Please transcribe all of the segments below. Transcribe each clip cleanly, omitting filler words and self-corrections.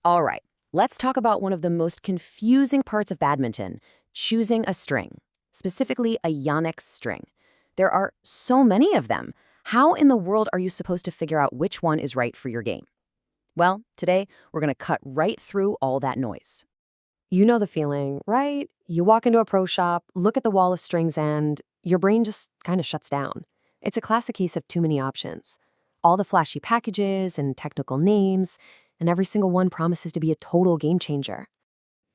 All right, let's talk about one of the most confusing parts of badminton, choosing a string, specifically a Yonex string. There are so many of them. How in the world are you supposed to figure out which one is right for your game? Well, today we're going to cut right through all that noise. You know the feeling, right? You walk into a pro shop, look at the wall of strings, and your brain just kind of shuts down. It's a classic case of too many options. All the flashy packages and technical names, and every single one promises to be a total game changer.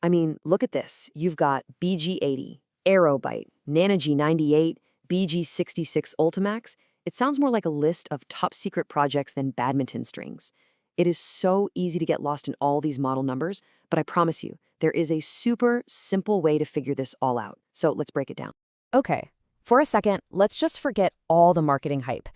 I mean, look at this. You've got BG80, Aerobite, Nana G98, BG66 Ultimax. It sounds more like a list of top secret projects than badminton strings. It is so easy to get lost in all these model numbers, but I promise you, there is a super simple way to figure this all out. So let's break it down. Okay, for a second, let's just forget all the marketing hype.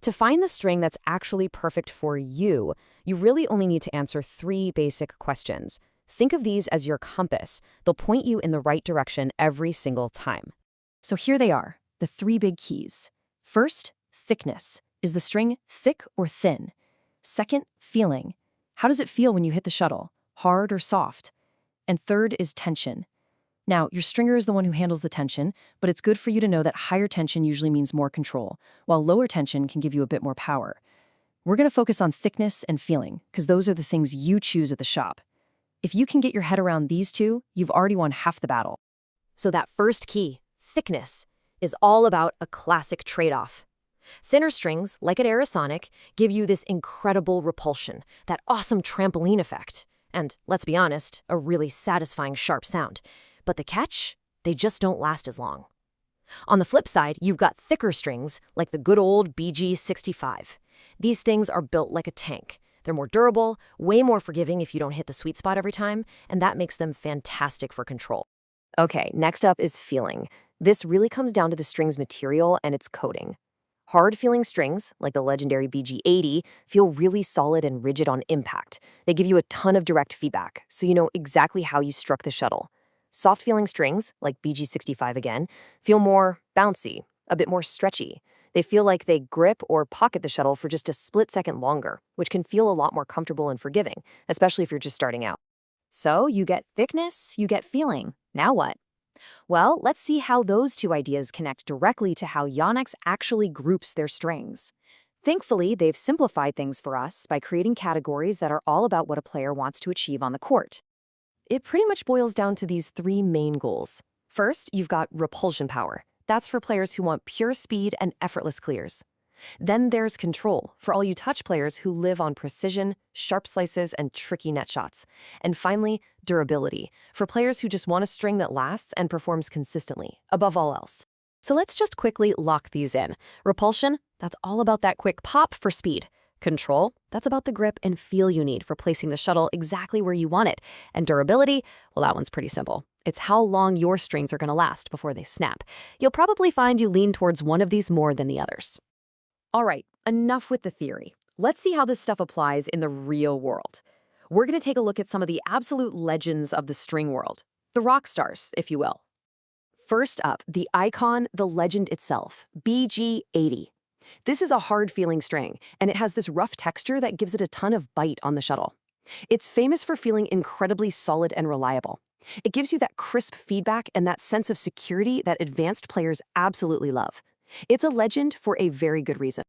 To find the string that's actually perfect for you, you really only need to answer 3 basic questions. Think of these as your compass. They'll point you in the right direction every single time. So here they are, the 3 big keys. First, thickness. Is the string thick or thin? Second, feeling. How does it feel when you hit the shuttle? Hard or soft? And third is tension. Now, your stringer is the one who handles the tension, but it's good for you to know that higher tension usually means more control, while lower tension can give you a bit more power. We're going to focus on thickness and feeling, because those are the things you choose at the shop. If you can get your head around these 2, you've already won half the battle. So that first key, thickness, is all about a classic trade-off. Thinner strings, like at Aerosonic, give you this incredible repulsion, that awesome trampoline effect, and, let's be honest, a really satisfying sharp sound. But the catch? They just don't last as long. On the flip side, you've got thicker strings, like the good old BG65. These things are built like a tank. They're more durable, way more forgiving if you don't hit the sweet spot every time, and that makes them fantastic for control. Okay, next up is feeling. This really comes down to the string's material and its coating. Hard-feeling strings, like the legendary BG80, feel really solid and rigid on impact. They give you a ton of direct feedback, so you know exactly how you struck the shuttle. Soft-feeling strings, like BG65 again, feel more bouncy, a bit more stretchy. They feel like they grip or pocket the shuttle for just a split second longer, which can feel a lot more comfortable and forgiving, especially if you're just starting out. So you get thickness, you get feeling. Now what? Well, let's see how those 2 ideas connect directly to how Yonex actually groups their strings. Thankfully, they've simplified things for us by creating categories that are all about what a player wants to achieve on the court. It pretty much boils down to these 3 main goals. First, you've got repulsion power. That's for players who want pure speed and effortless clears. Then there's control, for all you touch players who live on precision, sharp slices, and tricky net shots. And finally, durability, for players who just want a string that lasts and performs consistently, above all else. So let's just quickly lock these in. Repulsion, that's all about that quick pop for speed. Control, that's about the grip and feel you need for placing the shuttle exactly where you want it. And durability, well, that one's pretty simple. It's how long your strings are going to last before they snap. You'll probably find you lean towards one of these more than the others. All right, enough with the theory. Let's see how this stuff applies in the real world. We're going to take a look at some of the absolute legends of the string world, the rock stars, if you will. First up, the icon, the legend itself, BG80. This is a hard-feeling string, and it has this rough texture that gives it a ton of bite on the shuttle. It's famous for feeling incredibly solid and reliable. It gives you that crisp feedback and that sense of security that advanced players absolutely love. It's a legend for a very good reason.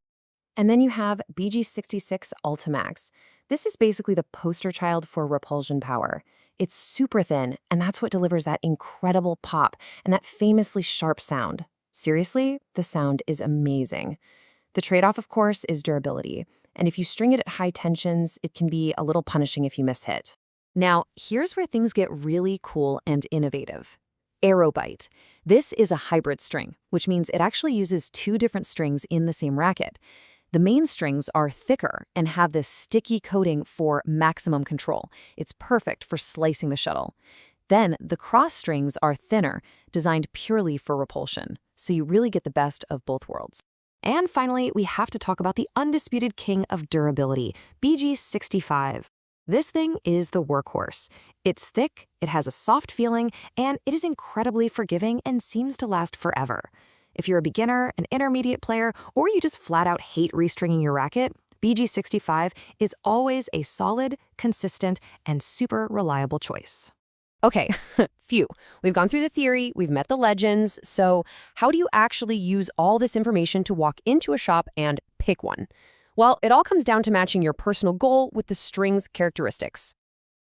And then you have BG66 Ultimax. This is basically the poster child for repulsion power. It's super thin, and that's what delivers that incredible pop and that famously sharp sound. Seriously, the sound is amazing. The trade-off, of course, is durability. And if you string it at high tensions, it can be a little punishing if you miss hit. Now, here's where things get really cool and innovative. Aerobite. This is a hybrid string, which means it actually uses 2 different strings in the same racket. The main strings are thicker and have this sticky coating for maximum control. It's perfect for slicing the shuttle. Then the cross strings are thinner, designed purely for repulsion, so you really get the best of both worlds. And finally, we have to talk about the undisputed king of durability, BG65. This thing is the workhorse. It's thick, it has a soft feeling, and it is incredibly forgiving and seems to last forever. If you're a beginner, an intermediate player, or you just flat out hate restringing your racket, BG65 is always a solid, consistent, and super reliable choice. Okay, phew. We've gone through the theory, we've met the legends, so how do you actually use all this information to walk into a shop and pick one? Well, it all comes down to matching your personal goal with the string's characteristics.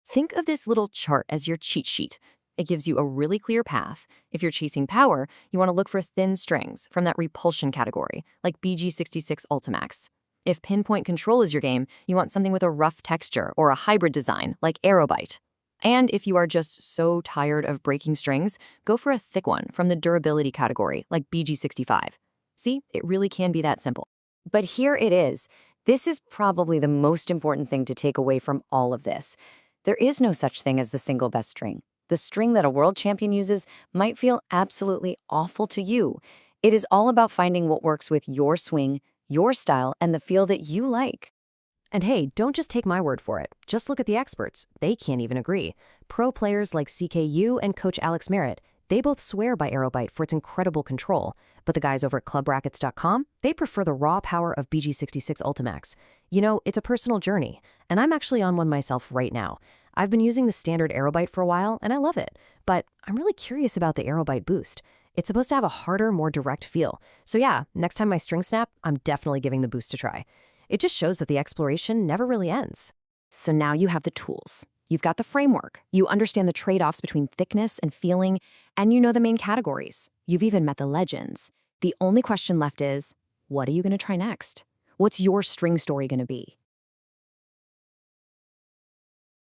Think of this little chart as your cheat sheet. It gives you a really clear path. If you're chasing power, you want to look for thin strings from that repulsion category, like BG66 Ultimax. If pinpoint control is your game, you want something with a rough texture or a hybrid design, like Aerobite. And if you are just so tired of breaking strings, go for a thick one from the durability category, like BG65. See, it really can be that simple. But here it is. This is probably the most important thing to take away from all of this. There is no such thing as the single best string. The string that a world champion uses might feel absolutely awful to you. It is all about finding what works with your swing, your style, and the feel that you like. And hey, don't just take my word for it. Just look at the experts. They can't even agree. Pro players like CKU and coach Alex Merritt, they both swear by Aerobite for its incredible control. But the guys over at clubrackets.com, they prefer the raw power of BG66 Ultimax. You know, it's a personal journey, and I'm actually on one myself right now. I've been using the standard Aerobite for a while, and I love it. But I'm really curious about the Aerobite Boost. It's supposed to have a harder, more direct feel. So yeah, next time my string snap, I'm definitely giving the Boost a try. It just shows that the exploration never really ends. So now you have the tools. You've got the framework. You understand the trade-offs between thickness and feeling, and you know the main categories. You've even met the legends. The only question left is, what are you going to try next? What's your string story going to be?